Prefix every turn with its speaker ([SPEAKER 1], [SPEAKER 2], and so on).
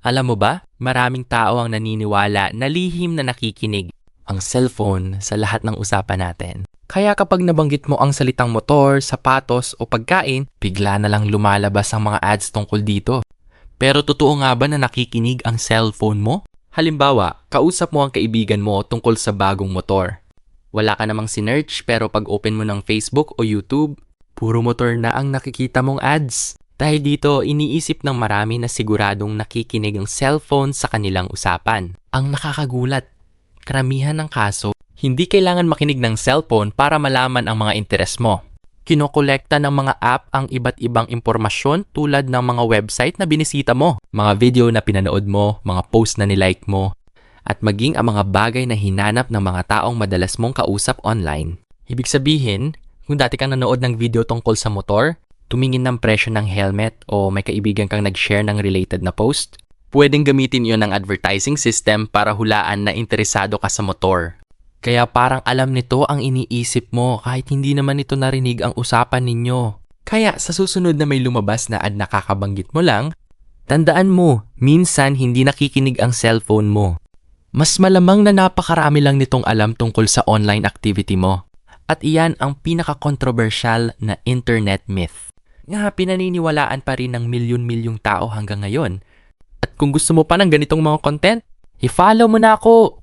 [SPEAKER 1] Alam mo ba, maraming tao ang naniniwala na lihim na nakikinig ang cellphone sa lahat ng usapan natin. Kaya kapag nabanggit mo ang salitang motor, sapatos o pagkain, bigla na lang lumalabas ang mga ads tungkol dito. Pero totoo nga ba na nakikinig ang cellphone mo? Halimbawa, kausap mo ang kaibigan mo tungkol sa bagong motor. Wala ka namang sinearch pero pag open mo ng Facebook o YouTube, puro motor na ang nakikita mong ads. Dahil dito, iniisip ng marami na siguradong nakikinig ang cellphone sa kanilang usapan. Ang nakakagulat, karamihan ng kaso, hindi kailangan makinig ng cellphone para malaman ang mga interes mo. Kinokolekta ng mga app ang iba't ibang impormasyon tulad ng mga website na binisita mo, mga video na pinanood mo, mga post na nilike mo, at maging ang mga bagay na hinanap ng mga taong madalas mong kausap online. Ibig sabihin, kung dati kang nanood ng video tungkol sa motor, tumingin ng presyo ng helmet o may kaibigan kang nag-share ng related na post, pwedeng gamitin yon ng advertising system para hulaan na interesado ka sa motor. Kaya parang alam nito ang iniisip mo kahit hindi naman ito narinig ang usapan ninyo. Kaya sa susunod na may lumabas na ad na kakabanggit mo lang, tandaan mo, minsan hindi nakikinig ang cellphone mo. Mas malamang na napakarami lang nitong alam tungkol sa online activity mo. At iyan ang pinaka-controversial na internet myth. Nga pinaniniwalaan pa rin ng milyon-milyong tao hanggang ngayon. At kung gusto mo pa ng ganitong mga content, i-follow mo na ako!